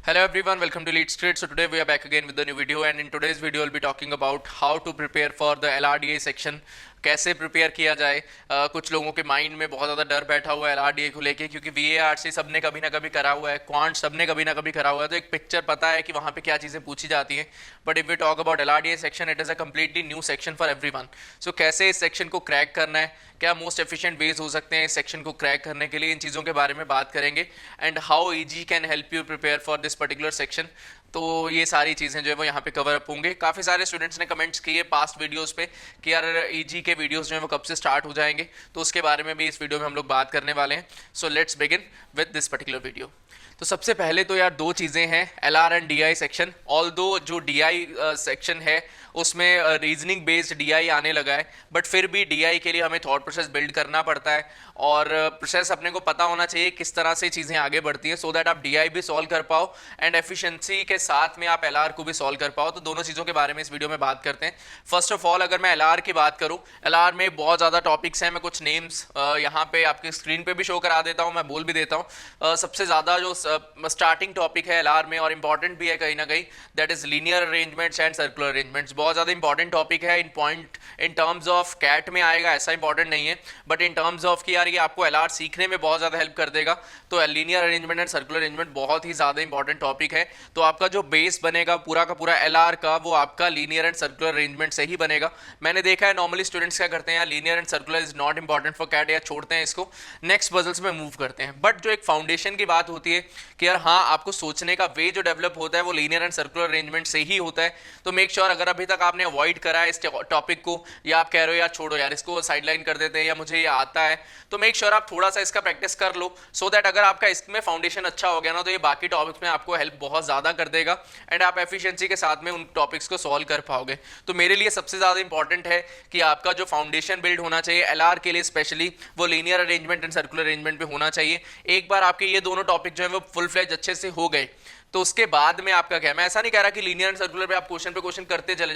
Hello everyone, welcome to Lead Street. So today we are back again with the new video, and in today's video we'll be talking about how to prepare for the LRDA section. कैसे prepare किया जाए। कुछ लोगों के mind में बहुत ज़्यादा डर बैठा हुआ है LRDA को लेके, क्योंकि VARC सबने कभी ना कभी करा हुआ है, क्वांट सबने कभी ना कभी करा हुआ है, तो एक पिक्चर पता है कि वहाँ पे क्या चीज़ें पूछी जाती हैं। But if we talk about LRDA section, it is a completely new section for everyone. So कैसे इस सेक्शन को क्रैक करना है, क्या मोस्ट एफिशिएंट वेज हो सकते हैं इस सेक्शन को क्रैक करने के लिए, इन चीज़ों के बारे में बात करेंगे। And how easy can help you prepare for this particular section. तो ये सारी चीज़ें जो है वो यहाँ पे कवर अप होंगे। काफ़ी सारे स्टूडेंट्स ने कमेंट्स किए पास्ट वीडियोस पे कि यार ईजी के वीडियोस जो है वो कब से स्टार्ट हो जाएंगे, तो उसके बारे में भी इस वीडियो में हम लोग बात करने वाले हैं। So let's begin with this particular video. तो सबसे पहले तो यार दो चीज़ें हैं, LR and DI section. Although जो DI सेक्शन है उसमें रीजनिंग बेस्ड DI आने लगा है, बट फिर भी DI के लिए हमें थॉट प्रोसेस बिल्ड करना पड़ता है और प्रोसेस अपने को पता होना चाहिए किस तरह से चीज़ें आगे बढ़ती हैं, सो दैट आप DI भी सॉल्व कर पाओ एंड एफिशिएंसी के साथ में आप LR को भी सॉल्व कर पाओ। तो दोनों चीज़ों के बारे में इस वीडियो में बात करते हैं। फर्स्ट ऑफ ऑल अगर मैं LR की बात करूँ, LR में बहुत ज़्यादा टॉपिक्स हैं। मैं कुछ नेम्स यहाँ पे आपकी स्क्रीन पे भी शो करा देता हूँ, मैं बोल भी देता हूँ। सबसे ज़्यादा जो स्टार्टिंग टॉपिक है LR में और इंपॉर्टेंट भी है कहीं ना कहीं, that is linear arrangements and circular arrangements. बहुत ज़्यादा इंपॉर्टेंट टॉपिक है। इन टर्म्स ऑफ कैट में आएगा ऐसा इंपॉर्टेंट नहीं है, बट इन टर्म्स ऑफ कि यार ये आपको LR सीखने में बहुत ज़्यादा हेल्प कर देगा। तो linear arrangement and circular arrangement बहुत ही ज़्यादा इंपॉर्टेंट टॉपिक है। तो आपका जो बेस बनेगा पूरा का पूरा LR का, वो आपका लीनियर एंड सर्कुलर अरेंजमेंट से ही बनेगा। मैंने देखा है नॉर्मली स्टूडेंट्स क्या करते हैं, यार linear and circular is not important for CAT, या छोड़ते हैं इसको, नेक्स्ट पजल्स में मूव करते हैं। बट जो एक फाउंडेशन की बात होती है कि यार हाँ आपको सोचने का वे जो डेवलप होता है वो लीनियर एंड सर्कुलर अरेंजमेंट से ही होता है। तो मेक श्योर अगर अभी तक आपने अवॉइड करा है इस टॉपिक को, या आप कह रहे हो यार छोड़ो यार इसको साइडलाइन कर देते हैं या मुझे ये आता है, तो मेक श्योर आप थोड़ा सा इसका प्रैक्टिस कर लो, सो दैट अगर आपका इसमें फाउंडेशन अच्छा हो गया ना, तो ये बाकी टॉपिक्स में आपको हेल्प बहुत ज़्यादा कर देगा एंड आप एफिशिएंसी के साथ में उन टॉपिक्स को सॉल्व कर पाओगे। तो मेरे लिए सबसे ज़्यादा इंपॉर्टेंट है कि आपका जो फाउंडेशन बिल्ड होना चाहिए LR के लिए स्पेशली, वो linear arrangement and circular arrangement पे होना चाहिए। एक बार आपके ये दोनों टॉपिक जो है वो फुल फ्लेज अच्छे से हो गए, तो उसके बाद में आपका क्या, मैं ऐसा नहीं कह रहा कि लीनियर एंड सर्कुलर पे आप क्वेश्चन करते चले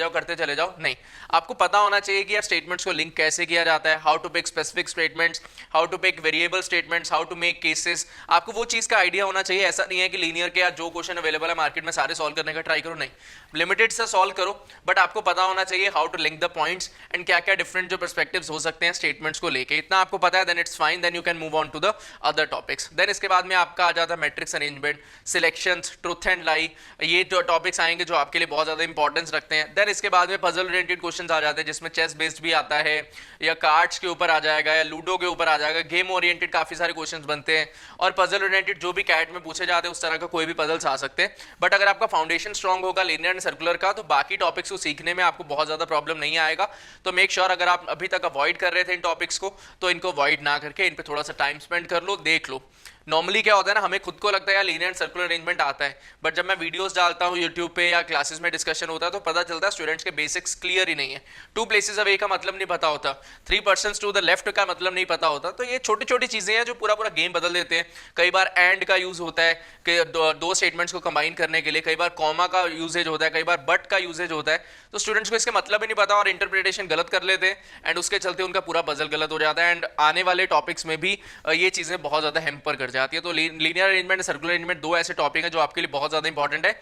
जाओ, नहीं। आपको पता होना चाहिए कि यार स्टेटमेंट्स को लिंक कैसे किया जाता है, how to pick specific statements, how to pick variable statements, how to make cases. आपको वो चीज़ का आइडिया होना चाहिए। ऐसा नहीं है कि लीनियर के जो क्वेश्चन अवेलेबल है मार्केट में सारे सॉल्व करने का ट्राई करो, नहीं, लिमिटेड से सॉल्व करो, बट आपको पता होना चाहिए how to link the points and क्या क्या डिफरेंट जो पर्सपेक्टिव्स हो सकते हैं स्टेटमेंट्स को लेके। इतना आपको पता है, then it's fine, then you can move on to the other topics. Then इसके बाद में आपका आ जाता है matrix arrangement, selections, truth and lie, ये जो टॉपिक्स आएंगे जो आपके लिए बहुत ज़्यादा इंपॉर्टेंस रखते हैं। देन इसके बाद में पजल ओरिएंटेड क्वेश्चंस आ जाते हैं, जिसमें चेस बेस्ड भी आता है, या कार्ड्स के ऊपर आ जाएगा, या लूडो के ऊपर आ जाएगा, गेम ओरिएंटेड काफ़ी सारे क्वेश्चंस बनते हैं। और पजल ओरिएंटेड जो भी कैट में पूछे जाते हैं उस तरह का कोई भी पजल्स आ सकते हैं। बट अगर आपका फाउंडेशन स्ट्रॉन्ग होगा लीनियर एंड सर्कुलर का, तो बाकी टॉपिक्स को सीखने में आपको बहुत ज़्यादा प्रॉब्लम नहीं आएगा। तो मेक श्योर अगर आप अभी तक अवॉइड कर रहे थे इन टॉपिक्स को, तो इनको अवॉइड ना करके इन पर थोड़ा सा टाइम स्पेंड कर लो, देख लो। नॉर्मली क्या होता है ना, हमें खुद को लगता है यार लीनियर एंड सर्कुलर अरेंजमेंट आता है, बट जब मैं वीडियोस डालता हूँ यूट्यूब पे या क्लासेस में डिस्कशन होता है, तो पता चलता है स्टूडेंट्स के बेसिक्स क्लियर ही नहीं है। 2 प्लेसेस अवे का मतलब नहीं पता होता, 3 पर्सन्स टू द लेफ्ट का मतलब नहीं पता होता। तो ये छोटी छोटी चीज़ें हैं जो पूरा पूरा गेम बदल देते हैं। कई बार एंड का यूज़ होता है कि दो स्टेटमेंट्स को कंबाइन करने के लिए, कई बार कॉमा का यूजेज होता है, कई बार बट का यूजेज होता है। तो स्टूडेंट्स को इसका मतलब ही नहीं पता और इंटरप्रिटेशन गलत कर लेते हैं, एंड उसके चलते उनका पूरा पजल गलत हो जाता है, एंड आने वाले टॉपिक्स में भी ये चीज़ें बहुत ज़्यादा हैम्पर कर जाती है। तो लीनियर अरेंजमेंट और सर्कुलर अरेंजमेंट दो ऐसे टॉपिक हैं जो आपके लिए बहुत ज़्यादा इंपॉर्टेंट है।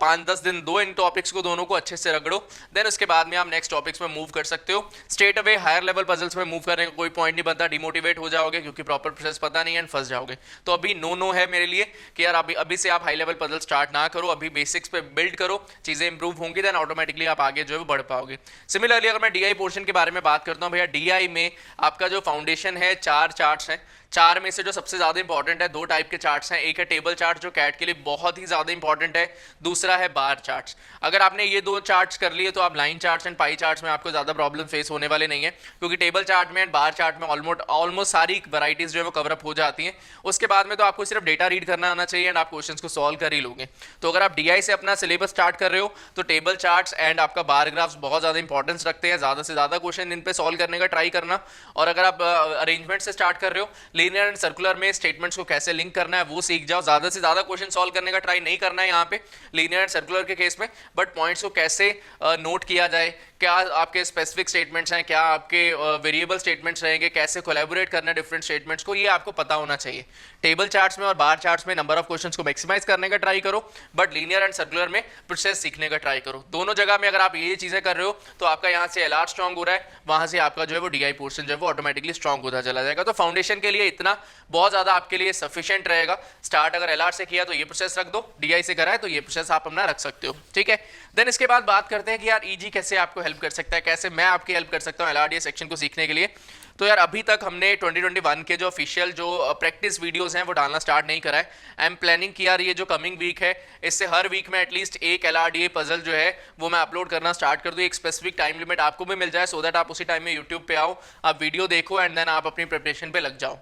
5-10 दिन दो इन टॉपिक्स को, दोनों को अच्छे से रगड़ो, देन उसके बाद में आप नेक्स्ट टॉपिक्स में मूव कर सकते हो। Straight away higher level puzzles में मूव करने का कोई पॉइंट नहीं बनता, डिमोटिवेट हो जाओगे क्योंकि प्रॉपर प्रोसेस पता नहीं है एंड फंस जाओगे। तो अभी नो है मेरे लिए कि यार अभी से आप हाई लेवल पजल स्टार्ट ना करो, अभी बेसिक्स पे बिल्ड करो, चीज़ें इंप्रूव होंगी, देन ऑटोमेटिकली आप आगे जो है बढ़ पाओगे। सिमिलरली अगर मैं DI पोर्शन के बारे में बात करता हूँ, भैया DI में आपका जो फाउंडेशन है 4 चार्ट्स हैं। 4 में से जो सबसे ज़्यादा इंपॉर्टेंट है, 2 टाइप के चार्ट्स हैं। एक है टेबल चार्ट जो कैट के लिए बहुत ही ज़्यादा इंपॉर्टेंट है, दूसरा है बार चार्ट्स। अगर आपने ये 2 चार्ट्स कर लिए तो आप line charts and pie charts में आपको ज़्यादा प्रॉब्लम फेस होने वाले नहीं है, क्योंकि टेबल चार्ट में एंड बार चार्ट में ऑलमोस्ट सारी वैराइटीज़ जो है वो कवर अप हो जाती हैं। उसके बाद में तो आपको सिर्फ डेटा रीड करना आना चाहिए एंड आप क्वेश्चन को सॉल्व कर ही लोगे। तो अगर आप DI से अपना सिलेबस स्टार्ट कर रहे हो, तो टेबल चार्ट्स एंड आपका बार ग्राफ्स बहुत ज़्यादा इंपॉर्टेंस रखते हैं। ज़्यादा से ज़्यादा क्वेश्चन इन पर सॉल्व करने का ट्राई करना। और अगर आप अरेंजमेंट से स्टार्ट कर रहे हो, लीनियर एंड सर्कुलर में स्टेटमेंट्स को कैसे लिंक करना है वो सीख जाओ। ज्यादा से ज्यादा क्वेश्चन सॉल्व करने का ट्राई नहीं करना है यहाँ पे लीनियर एंड सर्कुलर के केस में, बट पॉइंट्स को कैसे नोट किया जाए, क्या आपके स्पेसिफिक स्टेटमेंट्स हैं, क्या आपके वेरिएबल स्टेटमेंट्स रहेंगे, कैसे कोलैबोरेट करना है डिफरेंट स्टेटमेंट्स को, ये आपको पता होना चाहिए। टेबल चार्ट्स में और बार चार्ट्स में नंबर ऑफ क्वेश्चंस को मैक्सिमाइज करने का ट्राई करो, बट लीनियर एंड सर्कुलर में प्रोसेस सीखने का ट्राई करो। दोनों जगह में अगर आप ये चीजें कर रहे हो तो आपका यहाँ से एलआर स्ट्रांग हो रहा है, वहां से आपका जो है वो डीआई पोर्शन जो है वो ऑटोमेटिकली स्ट्रांग होता चला जाएगा। तो फाउंडेशन के लिए इतना बहुत ज्यादा आपके लिए सफिशिएंट रहेगा। स्टार्ट अगर एलआर से किया तो ये प्रोसेस रख दो, डीआई से करा है तो ये प्रोसेस आप अपना रख सकते हो, ठीक है। देन इसके बाद बात करते हैं कि यार ईजी कैसे आपको हेल्प कर सकता है, कैसे मैं आपकी हेल्प कर सकता हूँ एलआरडीए सेक्शन को सीखने के लिए। तो यार अभी तक हमने 2021 के जो ऑफिशियल जो प्रैक्टिस वीडियोस हैं वो डालना स्टार्ट नहीं करा है। आई एम प्लानिंग कि यार ये जो कमिंग वीक है इससे हर वीक में एटलीस्ट एक एलआरडीए पजल जो है वो मैं अपलोड करना स्टार्ट कर दूँ। एक स्पेसिफिक टाइम लिमिट आपको भी मिल जाए सो दैट आप उसी टाइम में यूट्यूब पे आओ, आप वीडियो देखो एंड देन आप अपनी प्रिपरेशन पे लग जाओ।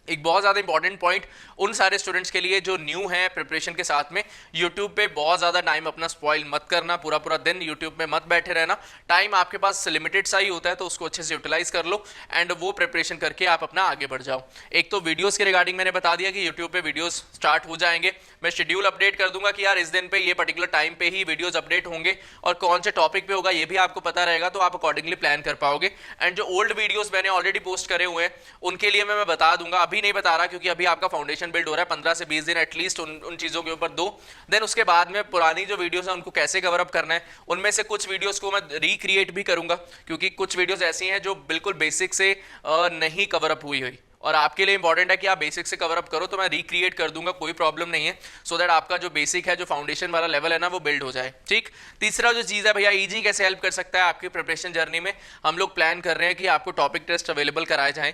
एक बहुत ज़्यादा इंपॉर्टेंट पॉइंट उन सारे स्टूडेंट्स के लिए जो न्यू हैं प्रिपरेशन के साथ में, यूट्यूब पे बहुत ज़्यादा टाइम अपना स्पॉइल मत करना, पूरा पूरा दिन यूट्यूब पे मत बैठे रहना। टाइम आपके पास लिमिटेड सा ही होता है तो उसको अच्छे से यूटिलाइज कर लो एंड वो प्रिपरेशन करके आप अपना आगे बढ़ जाओ। एक तो वीडियोज़ के रिगार्डिंग मैंने बता दिया कि यूट्यूब पे वीडियोज़ स्टार्ट हो जाएंगे, मैं शेड्यूल अपडेट कर दूंगा कि यार इस दिन पे ये पर्टिकुलर टाइम पे ही वीडियोज़ अपडेट होंगे और कौन से टॉपिक पे होगा ये भी आपको पता रहेगा, तो आप अकॉर्डिंगली प्लान कर पाओगे। एंड जो ओल्ड वीडियोज़ मैंने ऑलरेडी पोस्ट करे हुए हैं उनके लिए मैं बता दूंगा, अभी नहीं बता रहा क्योंकि अभी आपका फाउंडेशन बिल्ड हो रहा है। 15 से 20 दिन एटलीस्ट उन चीज़ों के ऊपर दो। देन उसके बाद में पुरानी जो वीडियोस हैं उनको कैसे कवर अप करना है, उनमें से कुछ वीडियोस को मैं रिक्रिएट भी करूंगा क्योंकि कुछ वीडियोस ऐसी हैं जो बिल्कुल बेसिक से नहीं कवर अप हुई और आपके लिए इंपॉर्टेंट है कि आप बेसिक से कवर अप करो, तो मैं रिक्रिएट कर दूंगा, कोई प्रॉब्लम नहीं है, सो दैट आपका जो बेसिक है, जो फाउंडेशन वाला लेवल है ना, वो बिल्ड हो जाए। ठीक। तीसरा जो चीज़ है भैया, ईजी कैसे हेल्प कर सकता है आपकी प्रिपरेशन जर्नी में, हम लोग प्लान कर रहे हैं कि आपको टॉपिक टेस्ट अवेलेबल कराए जाएं।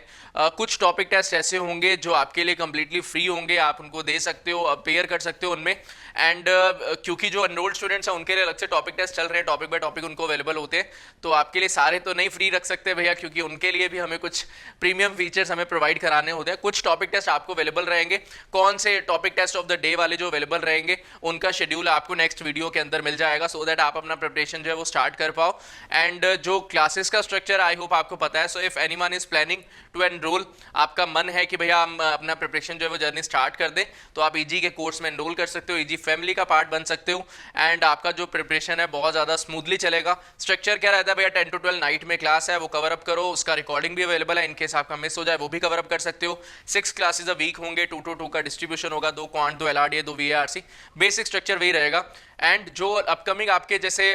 कुछ टॉपिक टेस्ट ऐसे होंगे जो आपके लिए कंप्लीटली फ्री होंगे, आप उनको दे सकते हो, पेयर कर सकते हो उनमें। एंड क्योंकि जो एनरोल्ड स्टूडेंट्स हैं उनके लिए अलग से टॉपिक टेस्ट चल रहे हैं, टॉपिक बाय टॉपिक उनको अवेलेबल होते हैं, तो आपके लिए सारे तो नहीं फ्री रख सकते भैया, क्योंकि उनके लिए भी हमें कुछ प्रीमियम फीचर्स हमें प्रोवाइड कराने होते हैं। कुछ टॉपिक टेस्ट आपको अवेलेबल रहेंगे, कौन से topic test of the day वाले जो अवेलेबल रहेंगे उनका शेड्यूल आपको नेक्स्ट वीडियो के अंदर मिल जाएगा, सो दैट आप अपना प्रिपरेशन जो है वो स्टार्ट कर पाओ। एंड जो क्लासेस का स्ट्रक्चर आई होप आपको पता है, so if anyone is planning to enrol, आपका मन है कि भैया हम अपना प्रिपरेशन जो है वो जर्नी स्टार्ट कर दें, तो आप ईजी के कोर्स में एनरोल कर सकते हो, ईजी फैमिली का पार्ट बन सकते हो एंड आपका जो प्रिपरेशन है बहुत ज़्यादा स्मूथली चलेगा। स्ट्रक्चर क्या रहता है भैया, 10 to 12 नाइट में क्लास है, वो कवर अप करो, उसका रिकॉर्डिंग भी अवेलेबल है, इनकेस आपका मिस हो जाए वो भी कवर अप कर सकते हो। 6 क्लासेस अ वीक होंगे, 2 to 2 का डिस्ट्रीब्यूशन होगा, 2 क्वांट, 2 एलआरडीए, 2 वीएआरसी, बेसिक स्ट्रक्चर वही रहेगा। एंड जो अपकमिंग आपके जैसे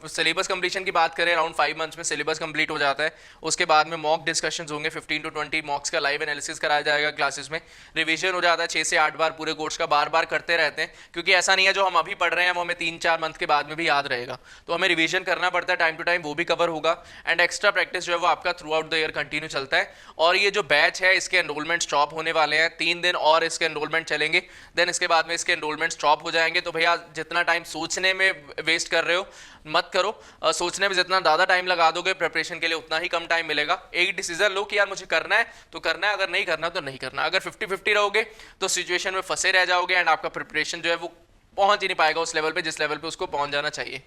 सिलेबस कंप्लीशन की बात करें, अराउंड 5 मंथ्स में सिलेबस कंप्लीट हो जाता है, उसके बाद में मॉक डिस्कशंस होंगे, 15 to 20 मॉक्स का लाइव एनालिसिस कराया जाएगा क्लासेस में, रिवीजन हो जाता है 6 से 8 बार पूरे कोर्स का, बार बार करते रहते हैं, क्योंकि ऐसा नहीं है जो हम अभी पढ़ रहे हैं वो हमें 3-4 मंथ के बाद में भी याद रहेगा, तो हमें रिवीजन करना पड़ता है टाइम टू टाइम, वो भी कवर होगा। एंड एक्स्ट्रा प्रैक्टिस जो है वो आपका through out the year continue चलता है। और ये जो बैच है इसके एनरोलमेंट स्टॉप होने वाले हैं, 3 दिन और इसके एनरोलमेंट चलेंगे, देन इसके बाद में इसके एनरोलमेंट स्टॉप हो जाएंगे। तो भैया जितना टाइम सोचने में वेस्ट कर रहे हो मत करो, सोचने में जितना ज़्यादा टाइम लगा दोगे प्रिपरेशन के लिए उतना ही कम टाइम मिलेगा। एक डिसीजन लो कि यार मुझे करना है तो करना है, अगर नहीं करना तो नहीं करना। अगर 50-50 रहोगे तो सिचुएशन में फंसे रह जाओगे एंड आपका प्रिपरेशन जो है वो पहुंच ही नहीं पाएगा उस लेवल पे जिस लेवल पे उसको पहुंच जाना चाहिए।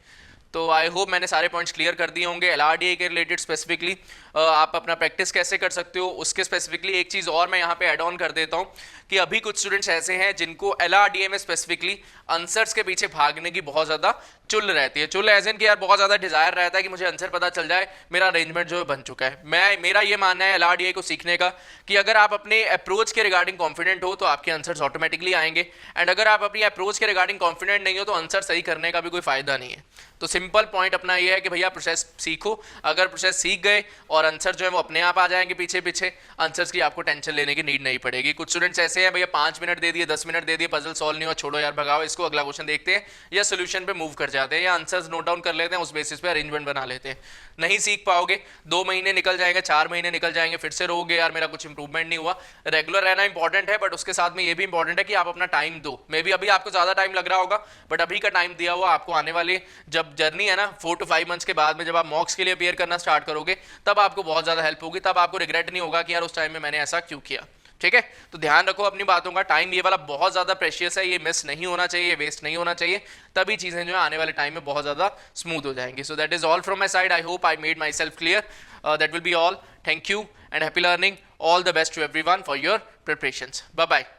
तो आई होप मैंने सारे पॉइंट्स क्लियर कर दिए होंगे। एलआरडीए के रिलेटेड स्पेसिफिकली आप अपना प्रैक्टिस कैसे कर सकते हो उसके स्पेसिफिकली एक चीज़ और मैं यहाँ पे ऐड ऑन कर देता हूँ कि अभी कुछ स्टूडेंट्स ऐसे हैं जिनको एलआरडीए में स्पेसिफिकली आंसर्स के पीछे भागने की बहुत ज़्यादा चुल रहती है। चुल एज इन कि यार बहुत ज़्यादा डिज़ायर रहता है कि मुझे आंसर पता चल जाए, मेरा अरेंजमेंट जो है बन चुका है। मेरा ये मानना है एलआरडीए को सीखने का कि अगर आप अपने अप्रोच के रिगार्डिंग कॉन्फिडेंट हो तो आपके आंसर्स ऑटोमेटिकली आएंगे, एंड अगर आप अपनी अप्रोच के रिगार्डिंग कॉन्फिडेंट नहीं हो तो आंसर सही करने का भी कोई फायदा नहीं है। तो सिंपल पॉइंट अपना ये है कि भैया प्रोसेस सीखो, अगर प्रोसेस सीख गए और आंसर जो है वो अपने आप आ जाएंगे पीछे पीछे, आंसर्स की आपको टेंशन लेने की नीड नहीं पड़ेगी। कुछ स्टूडेंट्स ऐसे हैं भैया 5 मिनट दे दिए, 10 मिनट दे दिए, पजल सॉल्व नहीं हुआ, छोड़ो यार भगाओ इसको, अगला क्वेश्चन देखते हैं, या सोल्यूशन पे मूव कर जाते हैं, या आंसर्स नोट डाउन कर लेते हैं, उस बेसिस पे अरेंजमेंट बना लेते हैं। नहीं सीख पाओगे, 2 महीने निकल जाएंगे, 4 महीने निकल जाएंगे, फिर से रहोगे यार मेरा कुछ इंप्रूवमेंट नहीं हुआ। रेगुलर रहना इंपॉर्टेंट है, बट उसके साथ में ये भी इंपॉर्टेंट है कि आप अपना टाइम दो। मे बी अभी आपको ज़्यादा टाइम लग रहा होगा, बट अभी का टाइम दिया हुआ आपको आने वाले जब जर्नी है ना 4 to 5 मंथ्स के बाद में जब आप मॉक्स के लिए अपेयर करना स्टार्ट करोगे तब आपको बहुत ज़्यादा हेल्प होगी, तब आपको रिग्रेट नहीं होगा कि यार उस टाइम में मैंने ऐसा क्यों किया। ठीक है, तो ध्यान रखो अपनी बातों का। टाइम ये वाला बहुत ज़्यादा प्रेशियस है, ये मिस नहीं होना चाहिए, वेस्ट नहीं होना चाहिए, तभी चीज़ें जो है आने वाले टाइम में बहुत ज़्यादा स्मूथ हो जाएंगी। So that is all from my side. I hope I made myself clear. That will be all. Thank you and happy learning. All the best to everyone for your preparations. Bye bye.